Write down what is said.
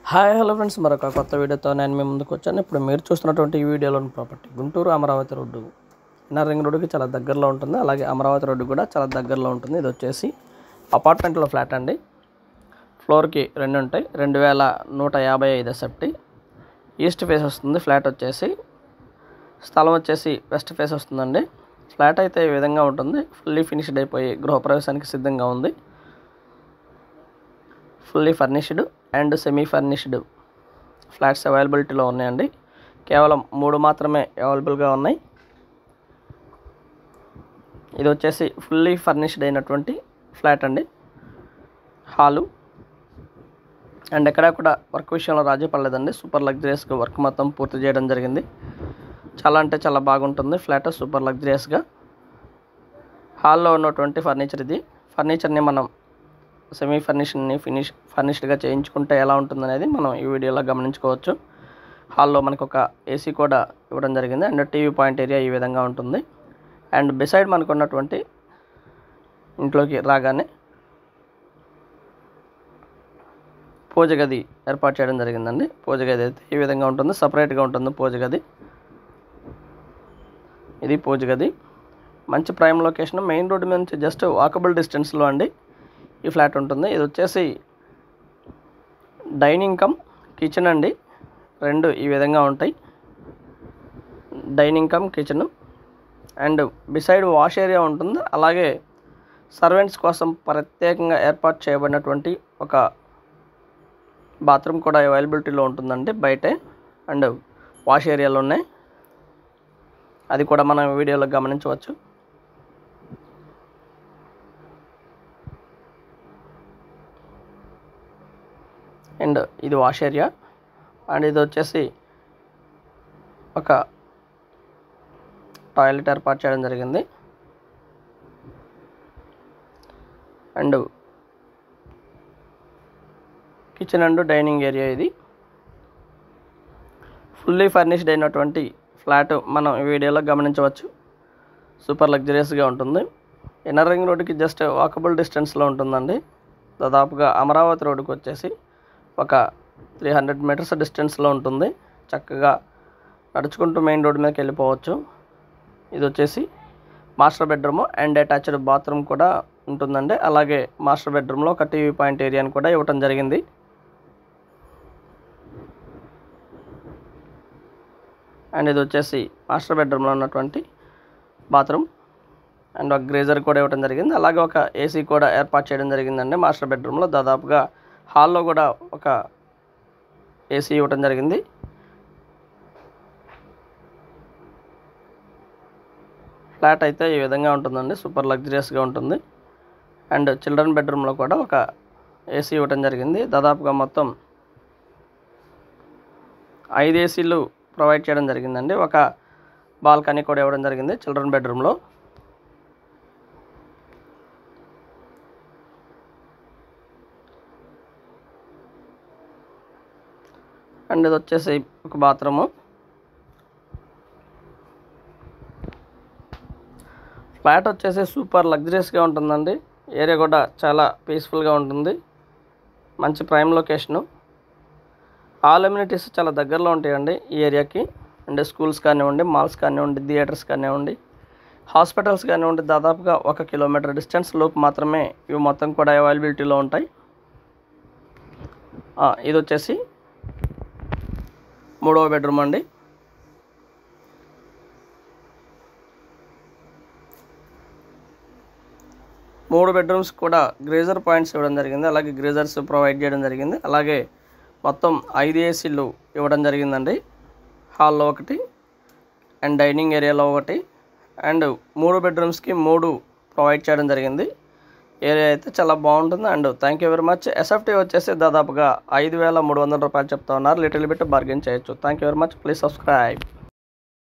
Hi hello friends, మరొక కొత్త వీడియోతో నేను మీ ముందుకు వచ్చాను. ఇప్పుడు మీరు చూస్తున్నటువంటి ఈ వీడియోలోని property Guntur Amaravati road, inner ring రోడ్డుకి చాలా దగ్గరలో ఉంటుంది. అలాగే అమరావతి రోడ్డు కూడా చాలా దగ్గరలో ఉంటుంది. ఇది వచ్చేసి అపార్ట్మెంట్లో ఫ్లాట్ అండి. ఫ్లోర్కి 2 ఉంటాయి. 2155 సెప్టీ. ఈస్ట్ ఫేస్ వస్తుంది. ఫ్లాట్ వచ్చేసి స్థలం వచ్చేసి వెస్ట్ ఫేస్ వస్తుందండి. ఫ్లాట్ అయితే ఈ విధంగా ఉంటుంది. ఫుల్లీ ఫినిష్డ్ అయిపోయి గృహప్రవేశానికి సిద్ధంగా ఉంది. Fully furnished and semi furnished flats అవైలబిలిటీలో ఉన్నాయండి. కేవలం 3 మాత్రమే అవైలబుల్గా ఉన్నాయి. ఇది వచ్చేసి ఫుల్లీ ఫర్నిష్డ్ అయినటువంటి ఫ్లాట్ అండి. హాలు అండ్ ఎక్కడా కూడా వర్క్ విషయంలో రాజీ పడలేదండి. సూపర్ లగ్జరియస్గా వర్క్ మొత్తం పూర్తి చేయడం జరిగింది. చాలా అంటే చాలా బాగుంటుంది ఫ్లాట్, సూపర్ లగ్జరియస్గా. హాల్లో ఉన్నటువంటి ఫర్నిచర్ ఇది. ఫర్నిచర్ని మనం సెమీ ఫర్నిష్డ్గా చేయించుకుంటే ఎలా ఉంటుందనేది మనం ఈ వీడియోలో గమనించుకోవచ్చు. హాల్లో మనకు ఒక ఏసీ కూడా ఇవ్వడం జరిగింది అండ్ టీవీ పాయింట్ ఏరియా ఈ విధంగా ఉంటుంది. అండ్ బిసైడ్ మనకు ఉన్నటువంటి ఇంట్లోకి రాగానే పూజ గది ఏర్పాటు చేయడం జరిగిందండి. పూజ గది అయితే ఈ విధంగా ఉంటుంది, సపరేట్గా ఉంటుంది పూజ గది. ఇది పూజ గది. మంచి ప్రైమ్ లొకేషన్, మెయిన్ రోడ్డు మీద నుంచి జస్ట్ వాకబుల్ డిస్టెన్స్లో అండి ఈ ఫ్లాట్ ఉంటుంది. ఇది వచ్చేసి డైనింగ్ కమ్ కిచెన్ అండి. 2 ఈ విధంగా ఉంటాయి. Dining come kitchen and beside wash area ఉంటుంది. అలాగే సర్వెంట్స్ కోసం ప్రత్యేకంగా ఏర్పాటు చేయబడినటువంటి ఒక బాత్రూమ్ కూడా అవైలబిలిటీలో ఉంటుందండి బయటే. అండ్ వాష్ ఏరియాలో ఉన్నాయి, అది కూడా మనం వీడియోలో గమనించవచ్చు. అండ్ ఇది వాష్ ఏరియా అండ్ ఇది వచ్చేసి ఒక టాయిలెట్ ఏర్పాటు చేయడం జరిగింది. And kitchen and dining area ఇది. ఫుల్లీ ఫర్నిష్డ్ అయినటువంటి ఫ్లాట్ మనం ఈ వీడియోలో గమనించవచ్చు. సూపర్ లగ్జరియస్గా ఉంటుంది. ఇన్నర్ రింగ్ రోడ్డుకి జస్ట్ వాకబుల్ డిస్టెన్స్లో ఉంటుందండి. దాదాపుగా అమరావతి రోడ్డుకి వచ్చేసి ఒక 300 మీటర్స్ డిస్టెన్స్లో ఉంటుంది. చక్కగా నడుచుకుంటూ మెయిన్ రోడ్డు మీదకి వెళ్ళిపోవచ్చు. ఇది వచ్చేసి master bedroom and attached bathroom కూడా ఉంటుందండి. అలాగే మాస్టర్ బెడ్రూమ్లో ఒక టీవీ పాయింట్ ఏరియాని కూడా ఇవ్వటం జరిగింది. అండ్ ఇది వచ్చేసి మాస్టర్ బెడ్రూమ్లో ఉన్నటువంటి బాత్రూమ్ అండ్ ఒక గ్రేజర్ కూడా ఇవ్వడం జరిగింది. అలాగే ఒక ఏసీ కూడా ఏర్పాటు చేయడం జరిగిందండి మాస్టర్ బెడ్రూమ్లో. దాదాపుగా హాల్లో కూడా ఒక ఏసీ ఇవ్వడం జరిగింది. ఫ్లాట్ అయితే ఈ విధంగా ఉంటుందండి, సూపర్ లగ్జరియస్గా ఉంటుంది. అండ్ చిల్డ్రన్ బెడ్రూమ్లో కూడా ఒక ఏసీ ఇవ్వడం జరిగింది. దాదాపుగా మొత్తం 5 ఏసీలు ప్రొవైడ్ చేయడం జరిగిందండి. ఒక బాల్కనీ కూడా ఇవ్వడం జరిగింది చిల్డ్రన్ బెడ్రూమ్లో. అండ్ ఇది వచ్చేసి ఒక బాత్రూము. ఫ్లాట్ వచ్చేసి సూపర్ లగ్జరియస్గా ఉంటుందండి. ఏరియా కూడా చాలా పీస్ఫుల్గా ఉంటుంది. మంచి ప్రైమ్ లొకేషను. ఆల్ అమ్యూనిటీస్ చాలా దగ్గరలో ఉంటాయండి ఈ ఏరియాకి. అండ్ స్కూల్స్ కానివ్వండి, మాల్స్ కానివ్వండి, థియేటర్స్ కానివ్వండి, హాస్పిటల్స్ కానివ్వండి, దాదాపుగా 1 కిలోమీటర్ డిస్టెన్స్ లోపు మాత్రమే ఇవి మొత్తం కూడా అవైలబిలిటీలో ఉంటాయి. ఇది వచ్చేసి 3వ బెడ్రూమ్ అండి. మూడు బెడ్రూమ్స్ కూడా గ్రేజర్ పాయింట్స్ ఇవ్వడం జరిగింది. అలాగే గ్రేజర్స్ ప్రొవైడ్ చేయడం జరిగింది. అలాగే మొత్తం 5 ఏసీలు ఇవ్వడం జరిగిందండి. హాల్లో ఒకటి అండ్ డైనింగ్ ఏరియాలో ఒకటి అండ్ 3 బెడ్రూమ్స్కి 3 ప్రొవైడ్ చేయడం జరిగింది. ఏరియా అయితే చాలా బాగుంటుంది. And thank you very much. SFT వచ్చేసి దాదాపుగా 5,300 రూపాయలు చెప్తా ఉన్నారు. లిటిల్ బిట్ బార్గెన్ చేయొచ్చు. Thank you very much. Please subscribe.